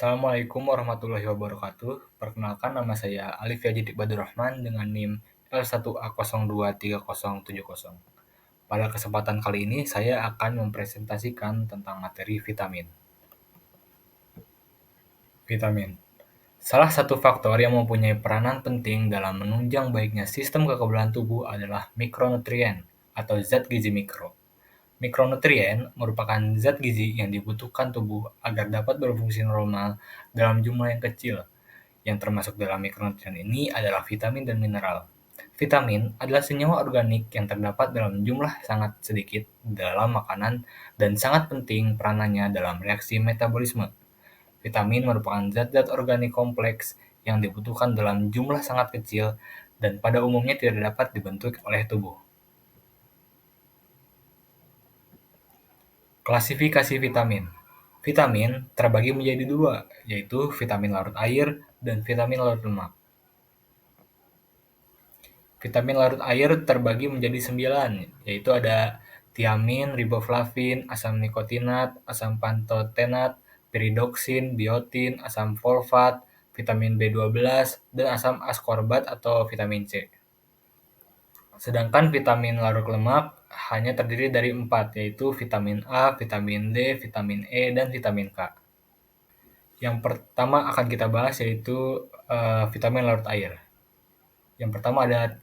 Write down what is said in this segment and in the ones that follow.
Assalamualaikum warahmatullahi wabarakatuh. Perkenalkan, nama saya Alif Yajidik Badurrahman dengan NIM L1A023070. Pada kesempatan kali ini saya akan mempresentasikan tentang materi vitamin. Vitamin. Salah satu faktor yang mempunyai peranan penting dalam menunjang baiknya sistem kekebalan tubuh adalah mikronutrien atau zat gizi mikro. Mikronutrien merupakan zat gizi yang dibutuhkan tubuh agar dapat berfungsi normal dalam jumlah yang kecil. Yang termasuk dalam mikronutrien ini adalah vitamin dan mineral. Vitamin adalah senyawa organik yang terdapat dalam jumlah sangat sedikit dalam makanan dan sangat penting peranannya dalam reaksi metabolisme. Vitamin merupakan zat-zat organik kompleks yang dibutuhkan dalam jumlah sangat kecil dan pada umumnya tidak dapat dibentuk oleh tubuh. Klasifikasi vitamin. Vitamin terbagi menjadi dua, yaitu vitamin larut air dan vitamin larut lemak. Vitamin larut air terbagi menjadi 9, yaitu ada tiamin, riboflavin, asam nikotinat, asam pantotenat, piridoksin, biotin, asam folvat, vitamin B12, dan asam ascorbat atau vitamin C. Sedangkan vitamin larut lemak hanya terdiri dari 4, yaitu vitamin A, vitamin D, vitamin E, dan vitamin K. Yang pertama akan kita bahas yaitu vitamin larut air. Yang pertama ada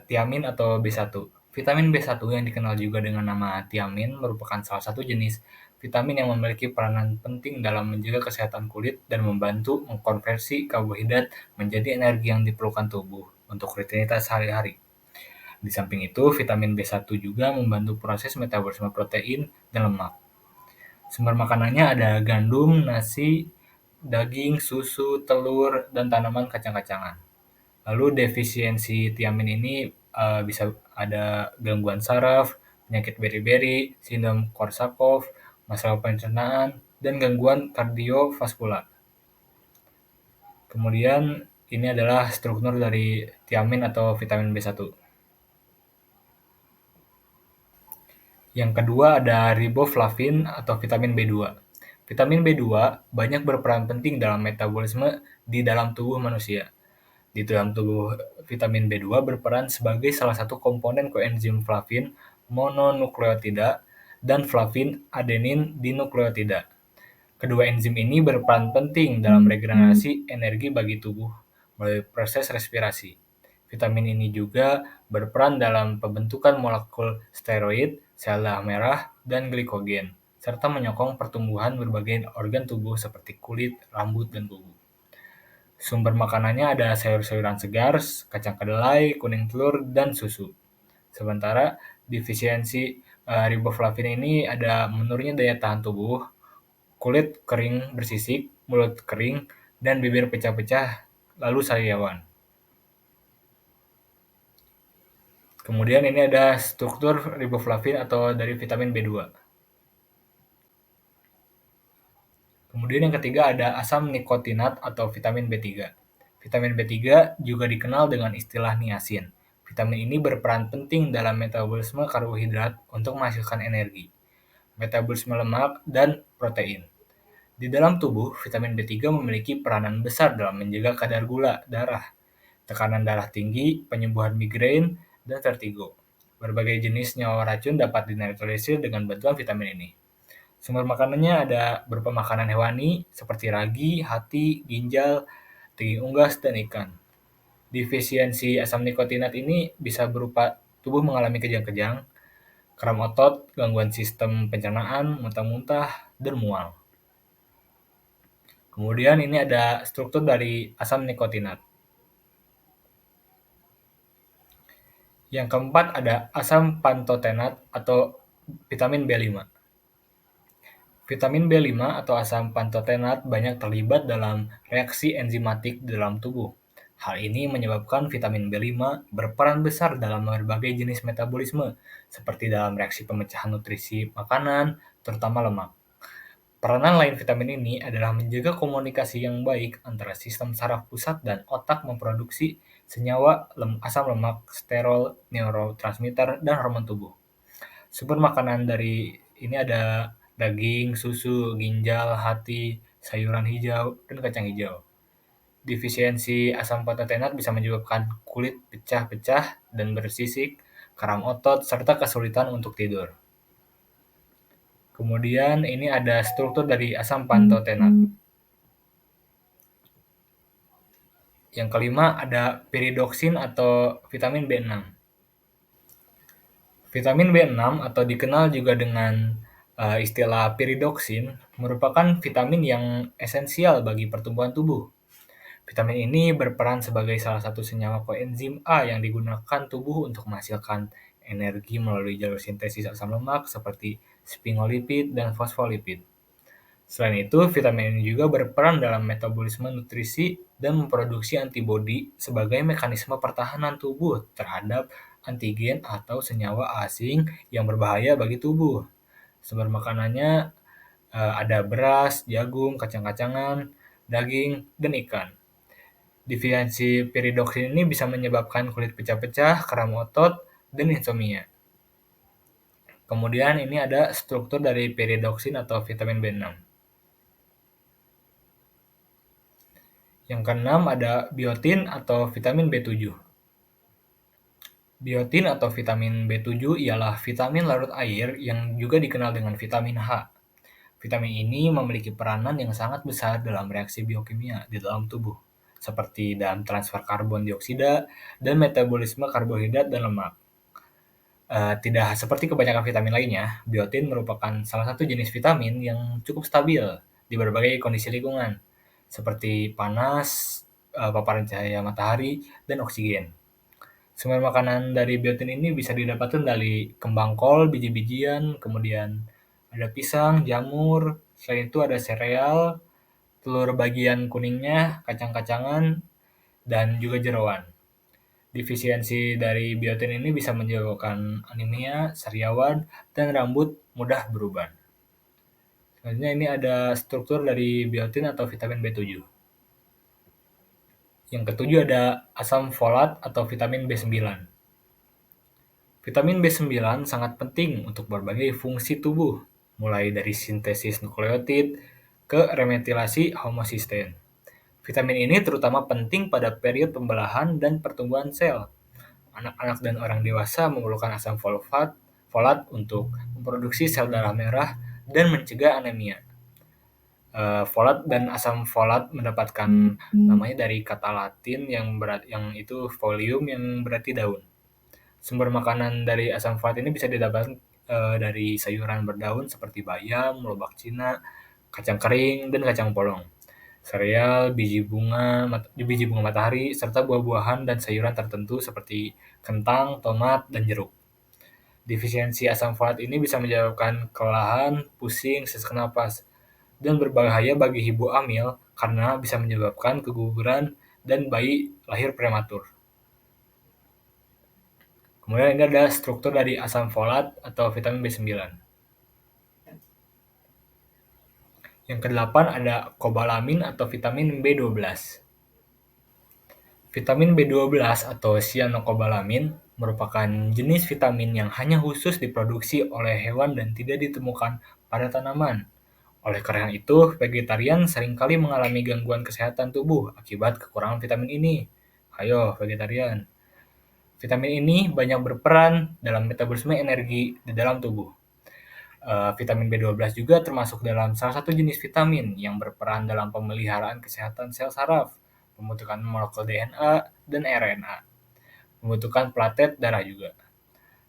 tiamin atau B1. Vitamin B1 yang dikenal juga dengan nama tiamin merupakan salah satu jenis vitamin yang memiliki peranan penting dalam menjaga kesehatan kulit dan membantu mengkonversi karbohidrat menjadi energi yang diperlukan tubuh untuk rutinitas sehari-hari. Di samping itu, vitamin B1 juga membantu proses metabolisme protein dan lemak. Sumber makanannya ada gandum, nasi, daging, susu, telur, dan tanaman kacang-kacangan. Lalu defisiensi tiamin ini bisa ada gangguan saraf, penyakit beri-beri, sindrom Korsakoff, masalah pencernaan, dan gangguan kardiovaskular. Kemudian ini adalah struktur dari tiamin atau vitamin B1. Yang kedua ada riboflavin atau vitamin B2. Vitamin B2 banyak berperan penting dalam metabolisme di dalam tubuh manusia. Di dalam tubuh vitamin B2 berperan sebagai salah satu komponen koenzim flavin mononukleotida dan flavin adenin dinukleotida. Kedua enzim ini berperan penting dalam regenerasi energi bagi tubuh melalui proses respirasi. Vitamin ini juga berperan dalam pembentukan molekul steroid, sel darah merah, dan glikogen, serta menyokong pertumbuhan berbagai organ tubuh seperti kulit, rambut, dan kuku. Sumber makanannya ada sayur-sayuran segar, kacang kedelai, kuning telur, dan susu. Sementara defisiensi riboflavin ini ada menurunnya daya tahan tubuh, kulit kering bersisik, mulut kering, dan bibir pecah-pecah, lalu sariawan. Kemudian ini ada struktur riboflavin atau dari vitamin B2. Kemudian yang ketiga ada asam nikotinat atau vitamin B3. Vitamin B3 juga dikenal dengan istilah niacin. Vitamin ini berperan penting dalam metabolisme karbohidrat untuk menghasilkan energi, metabolisme lemak, dan protein. Di dalam tubuh, vitamin B3 memiliki peranan besar dalam menjaga kadar gula darah, tekanan darah tinggi, penyembuhan migrain, dan vertigo. Berbagai jenis senyawa racun dapat dinetralisir dengan bantuan vitamin ini. Sumber makanannya ada berupa makanan hewani seperti ragi, hati, ginjal, daging unggas, dan ikan. Defisiensi asam nikotinat ini bisa berupa tubuh mengalami kejang-kejang, kram otot, gangguan sistem pencernaan, muntah-muntah, dan mual. Kemudian ini ada struktur dari asam nikotinat. Yang keempat ada asam pantotenat atau vitamin B5. Vitamin B5 atau asam pantotenat banyak terlibat dalam reaksi enzimatik di dalam tubuh. Hal ini menyebabkan vitamin B5 berperan besar dalam berbagai jenis metabolisme, seperti dalam reaksi pemecahan nutrisi makanan, terutama lemak. Peranan lain vitamin ini adalah menjaga komunikasi yang baik antara sistem saraf pusat dan otak memproduksi senyawa asam lemak, sterol, neurotransmitter, dan hormon tubuh. Sumber makanan dari ini ada daging, susu, ginjal, hati, sayuran hijau, dan kacang hijau. Defisiensi asam pantotenat bisa menyebabkan kulit pecah-pecah dan bersisik, karam otot, serta kesulitan untuk tidur. Kemudian ini ada struktur dari asam pantotenat. Yang kelima ada piridoksin atau vitamin B6. Vitamin B6 atau dikenal juga dengan istilah piridoksin merupakan vitamin yang esensial bagi pertumbuhan tubuh. Vitamin ini berperan sebagai salah satu senyawa koenzim A yang digunakan tubuh untuk menghasilkan energi melalui jalur sintesis asam lemak seperti sphingolipid dan fosfolipid. Selain itu, vitamin ini juga berperan dalam metabolisme nutrisi dan memproduksi antibodi sebagai mekanisme pertahanan tubuh terhadap antigen atau senyawa asing yang berbahaya bagi tubuh. Sumber makanannya ada beras, jagung, kacang-kacangan, daging, dan ikan. Defisiensi piridoksin ini bisa menyebabkan kulit pecah-pecah, kram otot, dan insomnia. Kemudian ini ada struktur dari piridoksin atau vitamin B6. Yang keenam ada biotin atau vitamin B7. Biotin atau vitamin B7 ialah vitamin larut air yang juga dikenal dengan vitamin H. Vitamin ini memiliki peranan yang sangat besar dalam reaksi biokimia di dalam tubuh, seperti dalam transfer karbon dioksida dan metabolisme karbohidrat dan lemak. Tidak seperti kebanyakan vitamin lainnya, biotin merupakan salah satu jenis vitamin yang cukup stabil di berbagai kondisi lingkungan, seperti panas, paparan cahaya matahari, dan oksigen. Sumber makanan dari biotin ini bisa didapatkan dari kembang kol, biji-bijian, kemudian ada pisang, jamur, selain itu ada sereal, telur bagian kuningnya, kacang-kacangan, dan juga jeroan. Defisiensi dari biotin ini bisa menyebabkan anemia, sariawan, dan rambut mudah beruban. Selanjutnya ini ada struktur dari biotin atau vitamin B7. Yang ketujuh ada asam folat atau vitamin B9. Vitamin B9 sangat penting untuk berbagai fungsi tubuh, mulai dari sintesis nukleotid ke remetilasi homocysteine. Vitamin ini terutama penting pada periode pembelahan dan pertumbuhan sel. Anak-anak dan orang dewasa memerlukan asam folat untuk memproduksi sel darah merah dan mencegah anemia. Folat dan asam folat mendapatkan namanya dari kata Latin yang itu folium yang berarti daun. Sumber makanan dari asam folat ini bisa didapatkan dari sayuran berdaun seperti bayam, lobak Cina, kacang kering, dan kacang polong. Sereal, biji bunga matahari, serta buah-buahan dan sayuran tertentu seperti kentang, tomat, dan jeruk. Defisiensi asam folat ini bisa menyebabkan kelelahan, pusing, sesak napas, dan berbahaya bagi ibu hamil karena bisa menyebabkan keguguran dan bayi lahir prematur. Kemudian ini ada struktur dari asam folat atau vitamin B9. Yang kedelapan ada kobalamin atau vitamin B12. Vitamin B12 atau cyanocobalamin merupakan jenis vitamin yang hanya khusus diproduksi oleh hewan dan tidak ditemukan pada tanaman. Oleh karena itu, vegetarian seringkali mengalami gangguan kesehatan tubuh akibat kekurangan vitamin ini. Ayo, vegetarian. Vitamin ini banyak berperan dalam metabolisme energi di dalam tubuh. Vitamin B12 juga termasuk dalam salah satu jenis vitamin yang berperan dalam pemeliharaan kesehatan sel saraf, pembentukan molekul DNA dan RNA, pembentukan platet darah juga.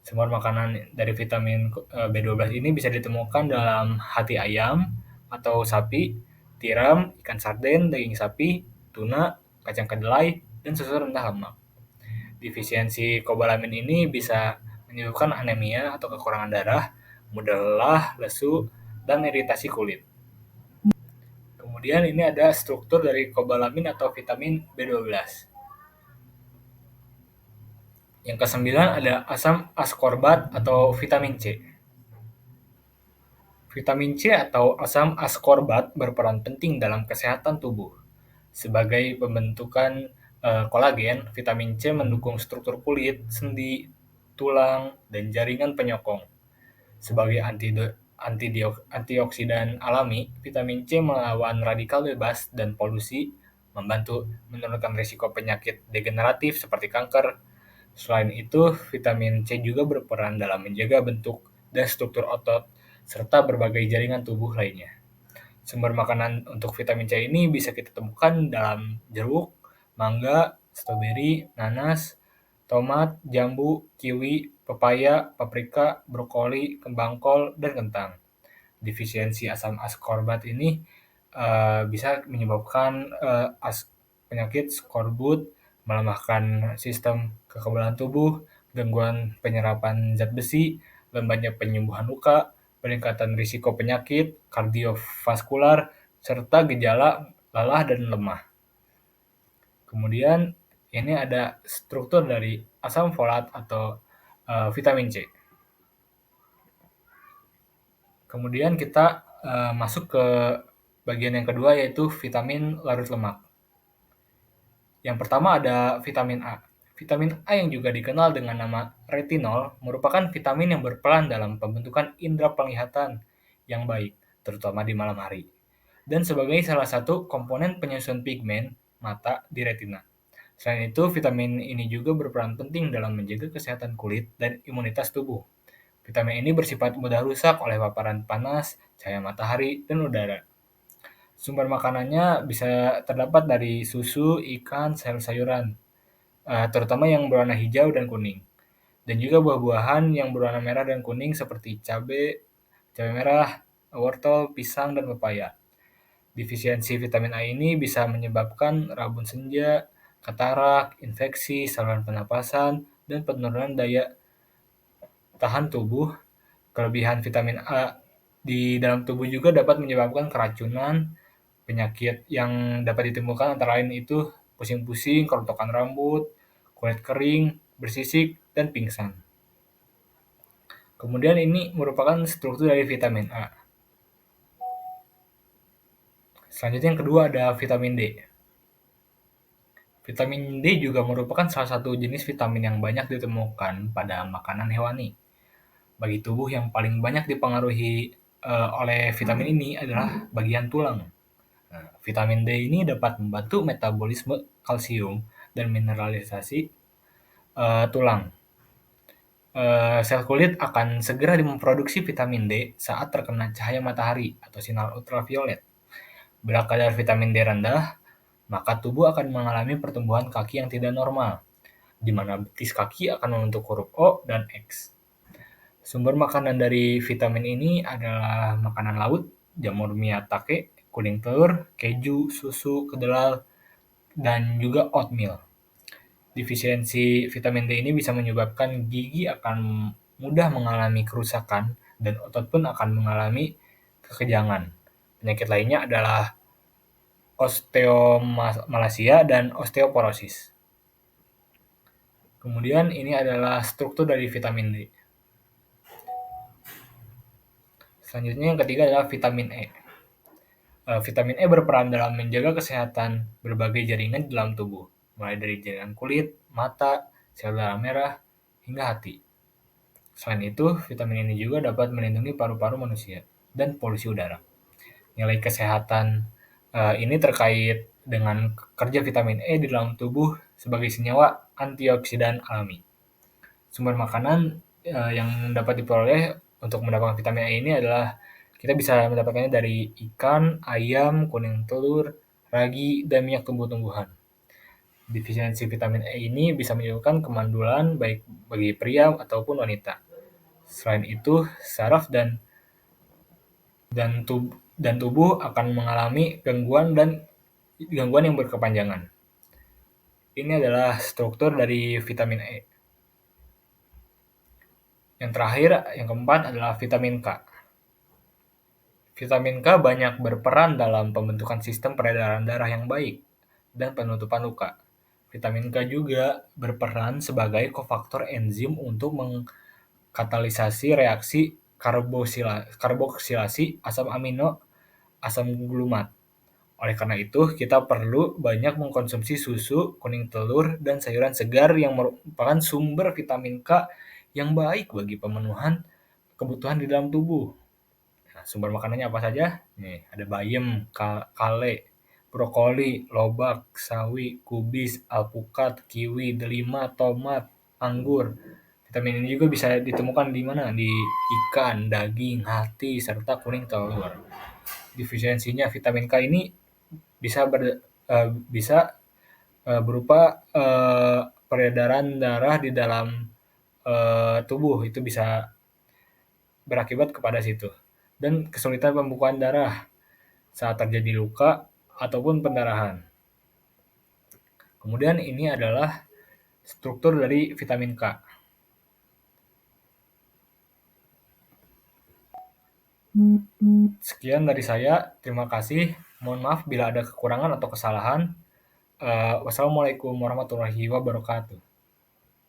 Sumber makanan dari vitamin B12 ini bisa ditemukan dalam hati ayam atau sapi, tiram, ikan sarden, daging sapi, tuna, kacang kedelai, dan susu rendah lemak. Defisiensi kobalamin ini bisa menyebabkan anemia atau kekurangan darah, mudah lelah, lesu, dan iritasi kulit. Kemudian ini ada struktur dari kobalamin atau vitamin B12. Yang kesembilan ada asam ascorbat atau vitamin C. Vitamin C atau asam ascorbat berperan penting dalam kesehatan tubuh. Sebagai pembentukan kolagen, vitamin C mendukung struktur kulit, sendi, tulang, dan jaringan penyokong. Sebagai antioksidan alami, vitamin C melawan radikal bebas dan polusi, membantu menurunkan risiko penyakit degeneratif seperti kanker. Selain itu, vitamin C juga berperan dalam menjaga bentuk dan struktur otot, serta berbagai jaringan tubuh lainnya. Sumber makanan untuk vitamin C ini bisa kita temukan dalam jeruk, mangga, stroberi, nanas, tomat, jambu, kiwi, pepaya, paprika, brokoli, kembang kol, dan kentang. Defisiensi asam ascorbat ini bisa menyebabkan penyakit skorbut, melemahkan sistem kekebalan tubuh, gangguan penyerapan zat besi, lambatnya penyembuhan luka, peningkatan risiko penyakit kardiovaskular, serta gejala lelah dan lemah. Kemudian ini ada struktur dari asam folat atau vitamin C. Kemudian kita masuk ke bagian yang kedua, yaitu vitamin larut lemak. Yang pertama ada vitamin A. Vitamin A yang juga dikenal dengan nama retinol merupakan vitamin yang berperan dalam pembentukan indera penglihatan yang baik, terutama di malam hari, dan sebagai salah satu komponen penyusun pigmen mata di retina. Selain itu, vitamin ini juga berperan penting dalam menjaga kesehatan kulit dan imunitas tubuh. Vitamin ini bersifat mudah rusak oleh paparan panas, cahaya matahari, dan udara. Sumber makanannya bisa terdapat dari susu, ikan, sayur-sayuran, terutama yang berwarna hijau dan kuning. Dan juga buah-buahan yang berwarna merah dan kuning seperti cabai merah, wortel, pisang, dan pepaya. Defisiensi vitamin A ini bisa menyebabkan rabun senja, katarak, infeksi, saluran pernapasan, dan penurunan daya tahan tubuh. Kelebihan vitamin A di dalam tubuh juga dapat menyebabkan keracunan, penyakit yang dapat ditemukan antara lain itu pusing-pusing, kerontokan rambut, kulit kering, bersisik, dan pingsan. Kemudian ini merupakan struktur dari vitamin A. Selanjutnya yang kedua ada vitamin D. Vitamin D juga merupakan salah satu jenis vitamin yang banyak ditemukan pada makanan hewani. Bagi tubuh yang paling banyak dipengaruhi oleh vitamin ini adalah bagian tulang. Nah, vitamin D ini dapat membantu metabolisme kalsium dan mineralisasi tulang. Sel kulit akan segera memproduksi vitamin D saat terkena cahaya matahari atau sinar ultraviolet. Bila kadar vitamin D rendah, maka tubuh akan mengalami pertumbuhan kaki yang tidak normal, di mana betis kaki akan membentuk huruf O dan X. Sumber makanan dari vitamin ini adalah makanan laut, jamur miyatake, kuning telur, keju, susu, kedelai, dan juga oatmeal. Defisiensi vitamin D ini bisa menyebabkan gigi akan mudah mengalami kerusakan dan otot pun akan mengalami kekejangan. Penyakit lainnya adalah osteomalacia dan osteoporosis. Kemudian ini adalah struktur dari vitamin D. Selanjutnya yang ketiga adalah vitamin E. Vitamin E berperan dalam menjaga kesehatan berbagai jaringan di dalam tubuh, mulai dari jaringan kulit, mata, sel darah merah, hingga hati. Selain itu, vitamin ini juga dapat melindungi paru-paru manusia dan polusi udara. Nilai kesehatan ini terkait dengan kerja vitamin E di dalam tubuh sebagai senyawa antioksidan alami. Sumber makanan yang dapat diperoleh untuk mendapatkan vitamin E ini adalah kita bisa mendapatkannya dari ikan, ayam, kuning telur, ragi, dan minyak tumbuh-tumbuhan. Defisiensi vitamin E ini bisa menyebabkan kemandulan baik bagi pria ataupun wanita. Selain itu, saraf dan tubuh akan mengalami gangguan yang berkepanjangan. Ini adalah struktur dari vitamin E. Yang terakhir, yang keempat adalah vitamin K. Vitamin K banyak berperan dalam pembentukan sistem peredaran darah yang baik dan penutupan luka. Vitamin K juga berperan sebagai kofaktor enzim untuk mengkatalisasi reaksi karboksilasi asam amino asam glumat. Oleh karena itu, kita perlu banyak mengkonsumsi susu, kuning telur, dan sayuran segar yang merupakan sumber vitamin K yang baik bagi pemenuhan kebutuhan di dalam tubuh. Sumber makanannya apa saja? Nih, ada bayam, kale, brokoli, lobak, sawi, kubis, alpukat, kiwi, delima, tomat, anggur. Vitamin ini juga bisa ditemukan di mana? Di ikan, daging, hati, serta kuning telur. Defisiensinya vitamin K ini bisa bisa berupa peredaran darah di dalam tubuh, itu bisa berakibat kepada situ. Dan kesulitan pembukaan darah saat terjadi luka ataupun pendarahan. Kemudian ini adalah struktur dari vitamin K. Sekian dari saya, terima kasih. Mohon maaf bila ada kekurangan atau kesalahan. Wassalamualaikum warahmatullahi wabarakatuh.